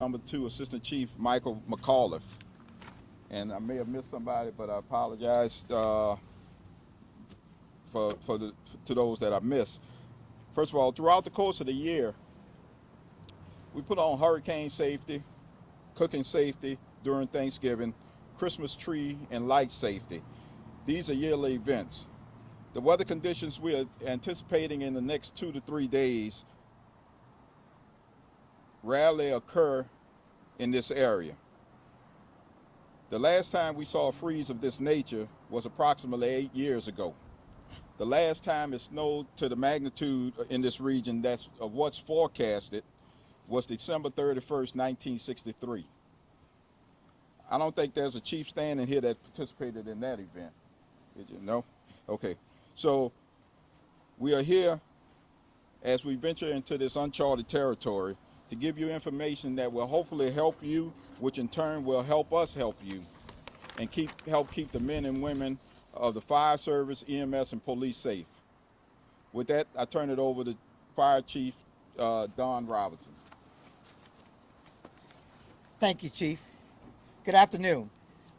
Number 2, Assistant Chief Michael McAuliffe. And I may have missed somebody, but I apologize to those that I missed. First of all, throughout the course of the year, we put on hurricane safety, cooking safety during Thanksgiving, Christmas tree and light safety. These are yearly events. The weather conditions we are anticipating in the next 2 to 3 days rarely occur in this area. The last time we saw a freeze of this nature was approximately 8 years ago. The last time it snowed to the magnitude in this region that's of what's forecasted was December 31st, 1963. I don't think there's a chief standing here that participated in that event. Did you know? Okay. So we are here as we venture into this uncharted territory to give you information that will hopefully help you, which in turn will help us help you, and help keep the men and women of the fire service, EMS, and police safe. With that, I turn it over to Fire Chief Don Robertson. Thank you, Chief. Good afternoon.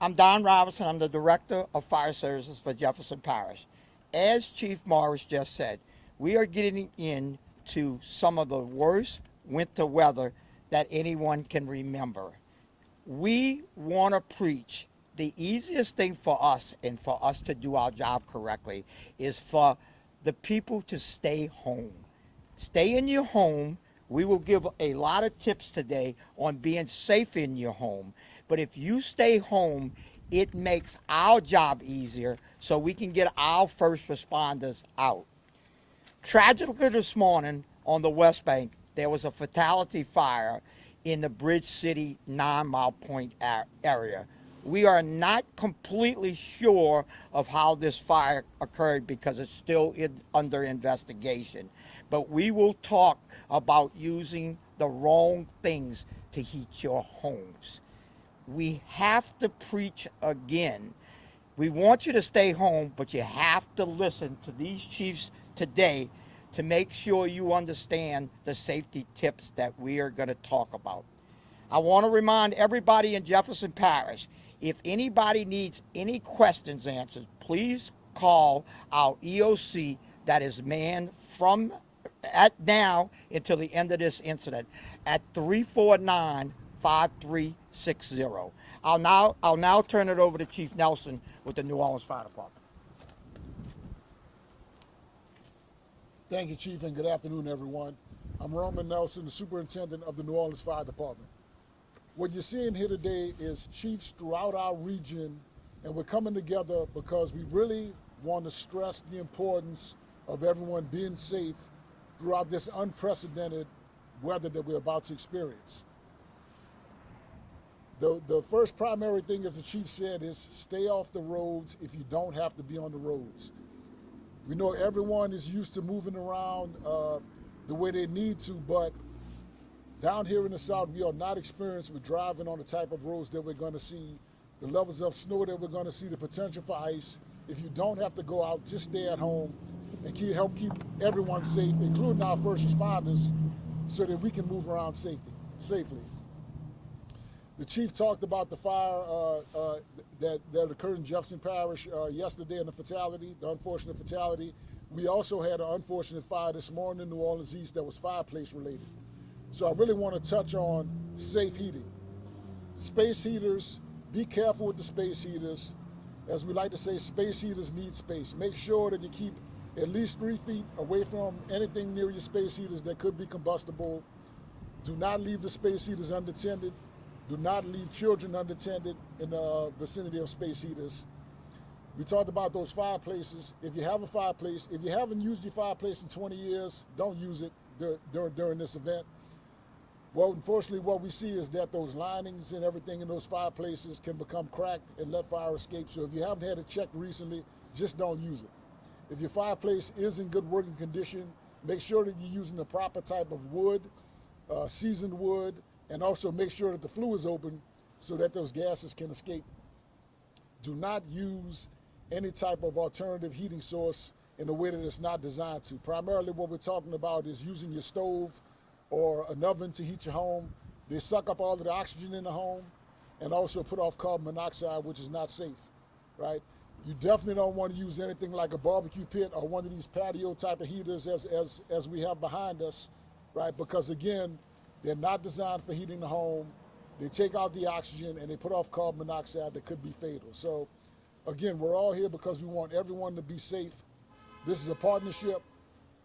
I'm Don Robertson. I'm the Director of Fire Services for Jefferson Parish. As Chief Morris just said, we are getting into some of the worst winter weather that anyone can remember. We want to preach the easiest thing for us and for us to do our job correctly is for the people to stay home. Stay in your home. We will give a lot of tips today on being safe in your home. But if you stay home, it makes our job easier so we can get our first responders out. Tragically this morning on the West Bank, there was a fatality fire in the Bridge City 9 Mile Point area. We are not completely sure of how this fire occurred because it's still under investigation. But we will talk about using the wrong things to heat your homes. We have to preach again. We want you to stay home, but you have to listen to these chiefs today to make sure you understand the safety tips that we are going to talk about. I want to remind everybody in Jefferson Parish, if anybody needs any questions answered, please call our EOC that is manned from at now until the end of this incident at 349-5360. I'll now turn it over to Chief Nelson with the New Orleans Fire Department. Thank you, Chief, and good afternoon, everyone. I'm Roman Nelson, the Superintendent of the New Orleans Fire Department. What you're seeing here today is chiefs throughout our region, and we're coming together because we really want to stress the importance of everyone being safe throughout this unprecedented weather that we're about to experience. The first primary thing, as the chief said, is stay off the roads if you don't have to be on the roads. We know everyone is used to moving around the way they need to, but down here in the South, we are not experienced with driving on the type of roads that we're going to see, the levels of snow that we're going to see, the potential for ice. If you don't have to go out, just stay at home and help keep everyone safe, including our first responders, so that we can move around safely. The chief talked about the fire that occurred in Jefferson Parish yesterday and the unfortunate fatality. We also had an unfortunate fire this morning in New Orleans East that was fireplace related. So I really want to touch on safe heating. Space heaters, be careful with the space heaters. As we like to say, space heaters need space. Make sure that you keep at least 3 feet away from anything near your space heaters that could be combustible. Do not leave the space heaters unattended. Do not leave children unattended in the vicinity of space heaters. We talked about those fireplaces. If you have a fireplace, if you haven't used your fireplace in 20 years, don't use it during this event. Well, unfortunately, what we see is that those linings and everything in those fireplaces can become cracked and let fire escape. So if you haven't had it checked recently, just don't use it. If your fireplace is in good working condition, make sure that you're using the proper type of wood, seasoned wood, and also make sure that the flue is open so that those gases can escape. Do not use any type of alternative heating source in a way that it's not designed to. Primarily what we're talking about is using your stove or an oven to heat your home. They suck up all of the oxygen in the home and also put off carbon monoxide, which is not safe, right? You definitely don't want to use anything like a barbecue pit or one of these patio type of heaters as we have behind us, right? Because again, they're not designed for heating the home. They take out the oxygen and they put off carbon monoxide that could be fatal. So again, we're all here because we want everyone to be safe. This is a partnership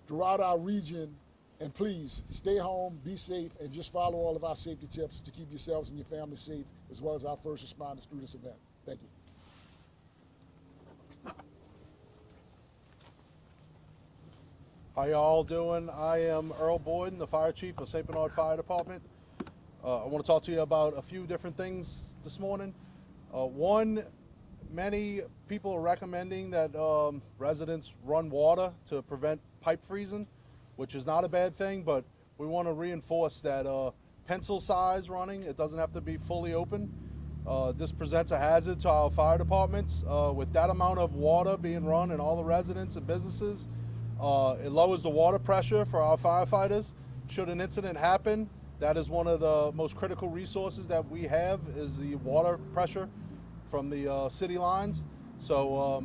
throughout our region, and please stay home, be safe, and just follow all of our safety tips to keep yourselves and your family safe, as well as our first responders through this event. Thank you. How y'all doing? I am Earl Bordon, the Fire Chief of St. Bernard Fire Department. I want to talk to you about a few different things this morning. One, many people are recommending that residents run water to prevent pipe freezing, which is not a bad thing, but we want to reinforce that pencil size running, it doesn't have to be fully open. This presents a hazard to our fire departments. With that amount of water being run in all the residents and businesses, it lowers the water pressure for our firefighters. Should an incident happen, that is one of the most critical resources that we have, is the water pressure from the city lines. So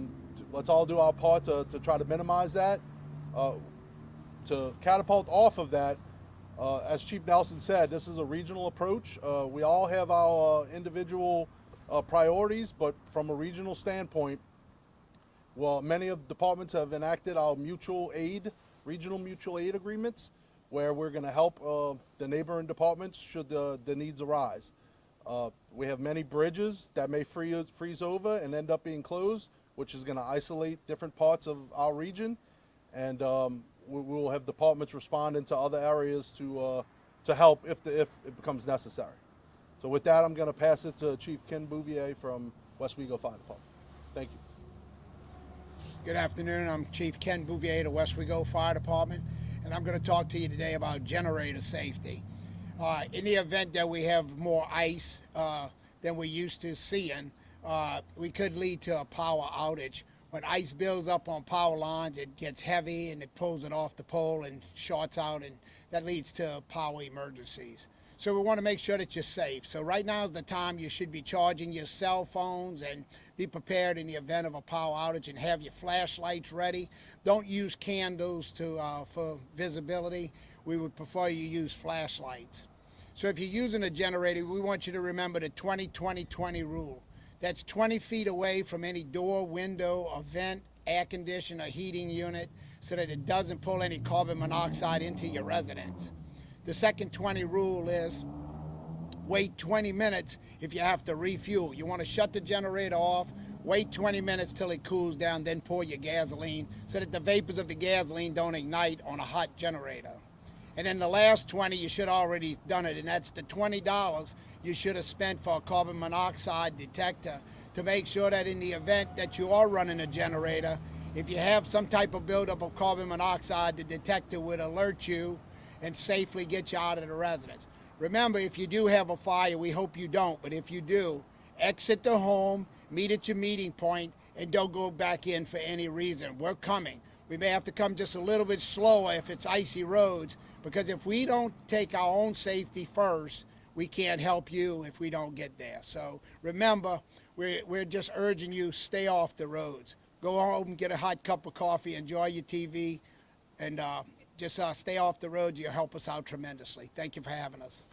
let's all do our part to try to minimize that. To catapult off of that, as Chief Nelson said, this is a regional approach. We all have our individual priorities, but from a regional standpoint, well, many of the departments have enacted our regional mutual aid agreements, where we're going to help the neighboring departments should the needs arise. We have many bridges that may freeze over and end up being closed, which is going to isolate different parts of our region, and we will have departments respond into other areas to help if it becomes necessary. So with that, I'm going to pass it to Chief Ken Bouier from West Wego Fire Department. Thank you. Good afternoon. I'm Chief Ken Bouier of the West Wego Fire Department, and I'm going to talk to you today about generator safety. In the event that we have more ice than we're used to seeing, we could lead to a power outage. When ice builds up on power lines, it gets heavy and it pulls it off the pole and shorts out, and that leads to power emergencies. So we want to make sure that you're safe. So right now is the time you should be charging your cell phones and be prepared in the event of a power outage, and have your flashlights ready. Don't use candles for visibility. We would prefer you use flashlights. So if you're using a generator, we want you to remember the 20-20-20 rule. That's 20 feet away from any door, window, or vent, air conditioner, heating unit, so that it doesn't pull any carbon monoxide into your residence. The second 20 rule is wait 20 minutes if you have to refuel. You want to shut the generator off, wait 20 minutes till it cools down, then pour your gasoline so that the vapors of the gasoline don't ignite on a hot generator. And then the last 20, you should already done it, and that's the $20 you should have spent for a carbon monoxide detector to make sure that in the event that you are running a generator, if you have some type of buildup of carbon monoxide, the detector would alert you and safely get you out of the residence. Remember, if you do have a fire, we hope you don't, but if you do, exit the home, meet at your meeting point, and don't go back in for any reason. We're coming. We may have to come just a little bit slower if it's icy roads, because if we don't take our own safety first, we can't help you if we don't get there. So remember, we're just urging you, stay off the roads. Go home, get a hot cup of coffee, enjoy your TV, and just stay off the road. You'll help us out tremendously. Thank you for having us.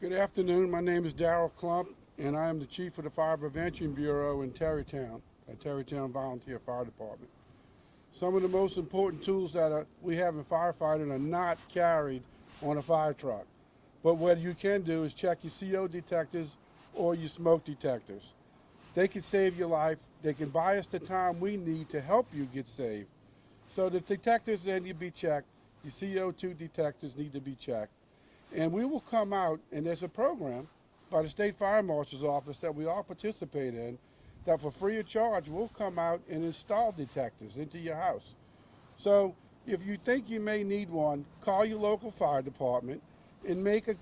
Good afternoon. My name is Daryl Clump, and I am the Chief of the Fire Prevention Bureau in Terrytown, at Terrytown Volunteer Fire Department. Some of the most important tools that we have in firefighting are not carried on a fire truck. But what you can do is check your CO detectors or your smoke detectors. They can save your life. They can buy us the time we need to help you get saved. So the detectors need to be checked. Your CO2 detectors need to be checked. And we will come out, and there's a program by the State Fire Marshal's Office that we all participate in, that for free of charge, we'll come out and install detectors into your house. So if you think you may need one, call your local fire department and make an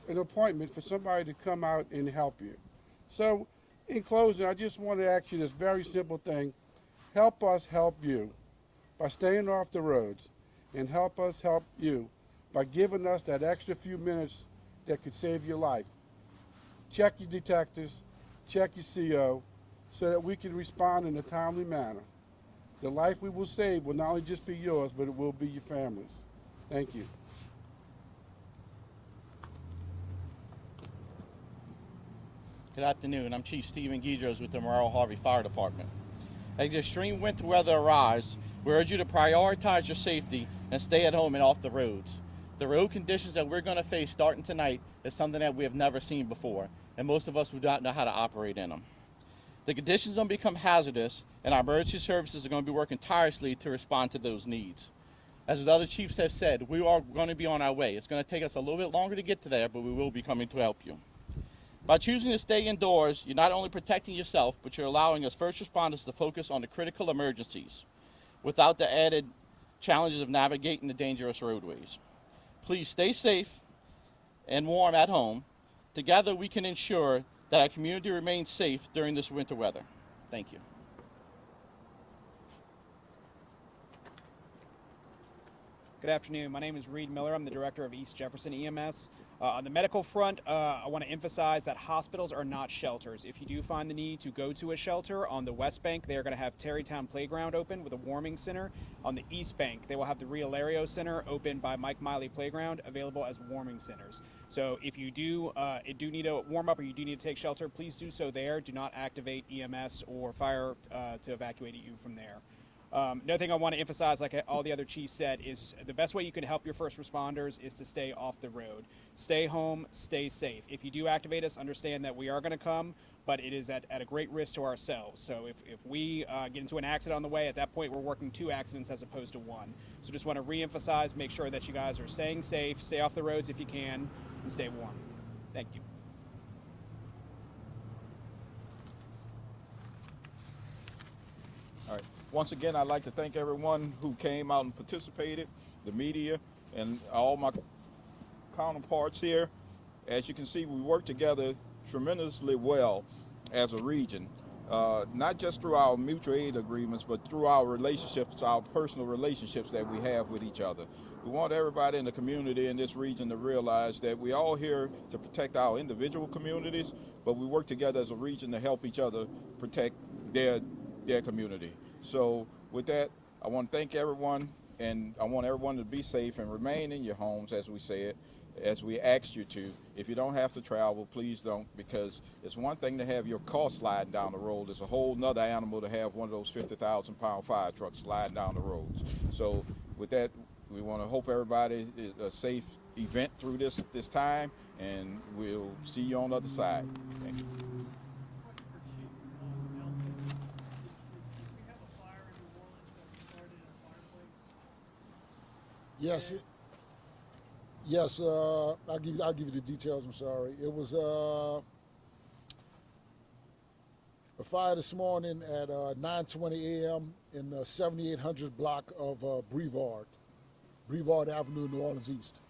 appointment for somebody to come out and help you. So in closing, I just want to ask you this very simple thing. Help us help you by staying off the roads, and help us help you by giving us that extra few minutes that could save your life. Check your detectors, check your CO, so that we can respond in a timely manner. The life we will save will not only just be yours, but it will be your family's. Thank you. Good afternoon. I'm Chief Stephen Gidos with the Morrell Harvey Fire Department. As the extreme winter weather arrives, we urge you to prioritize your safety and stay at home and off the roads. The road conditions that we're going to face starting tonight is something that we have never seen before, and most of us do not know how to operate in them. The conditions are going to become hazardous, and our emergency services are going to be working tirelessly to respond to those needs. As the other chiefs have said, we are going to be on our way. It's going to take us a little bit longer to get to there, but we will be coming to help you. By choosing to stay indoors, you're not only protecting yourself, but you're allowing us first responders to focus on the critical emergencies without the added challenges of navigating the dangerous roadways. Please stay safe and warm at home. Together we can ensure that our community remains safe during this winter weather. Thank you. Good afternoon. My name is Reed Miller. I'm the director of East Jefferson EMS. On the medical front, I want to emphasize that hospitals are not shelters. If you do find the need to go to a shelter on the West Bank, they are going to have Terrytown Playground open with a warming center. On the East Bank, they will have the Rio Lario Center open by Mike Miley Playground, available as warming centers. So if you do need a warm up or you do need to take shelter, please do so there. Do not activate EMS or fire to evacuate you from there. Another thing I want to emphasize, like all the other chiefs said, is the best way you can help your first responders is to stay off the road. Stay home, stay safe. If you do activate us, understand that we are going to come, but it is at a great risk to ourselves. So if we get into an accident on the way, at that point we're working 2 accidents as opposed to 1. So just want to re-emphasize, make sure that you guys are staying safe, stay off the roads if you can, and stay warm. Thank you. All right. Once again, I'd like to thank everyone who came out and participated, the media, and all my counterparts here. As you can see, we work together tremendously well as a region, not just through our mutual aid agreements, but through our relationships, our personal relationships that we have with each other. We want everybody in the community in this region to realize that we're all here to protect our individual communities, but we work together as a region to help each other protect their community. So with that, I want to thank everyone, and I want everyone to be safe and remain in your homes, as we said, as we asked you to. If you don't have to travel, please don't, because it's one thing to have your car sliding down the road. It's a whole nother animal to have one of those 50,000-pound fire trucks sliding down the roads. So with that, we want to hope everybody is a safe event through this time, and we'll see you on the other side. Thank you. Yes. Yes. I'll give you the details. I'm sorry. It was a fire this morning at 9:20 a.m. in the 7800 block of Brevard Avenue, New Orleans East.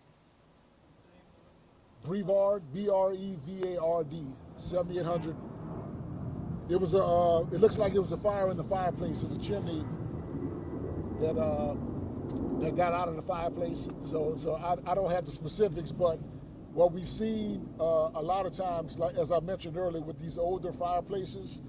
Brevard, B-R-E-V-A-R-D, 7800. It was it looks like it was a fire in the fireplace in the chimney that got out of the fireplace. So I don't have the specifics, but what we've seen a lot of times, like as I mentioned earlier, with these older fireplaces,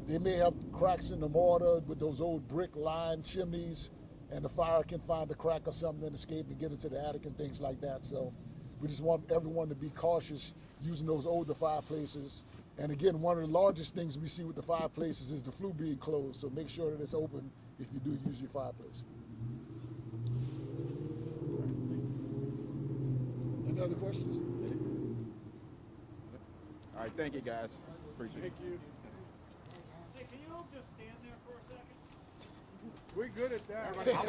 they may have cracks in the mortar with those old brick-lined chimneys, and the fire can find a crack or something and escape and get into the attic and things like that. So we just want everyone to be cautious using those older fireplaces. And again, one of the largest things we see with the fireplaces is the flue being closed. So make sure that it's open if you do use your fireplace. Any other questions? All right, thank you, guys. Appreciate it. Thank you. Hey, can you all just stand there for a second? We're good at that. Yeah. I'm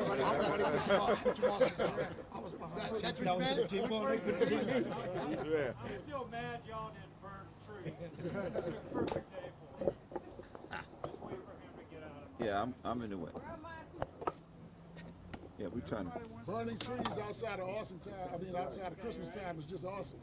still mad y'all didn't burn the tree. It's a perfect day for it. Just wait for him to get out of Yeah, I'm in the way. Yeah, we trying to. Burning trees outside of Austin time, outside of Christmas time is just awesome.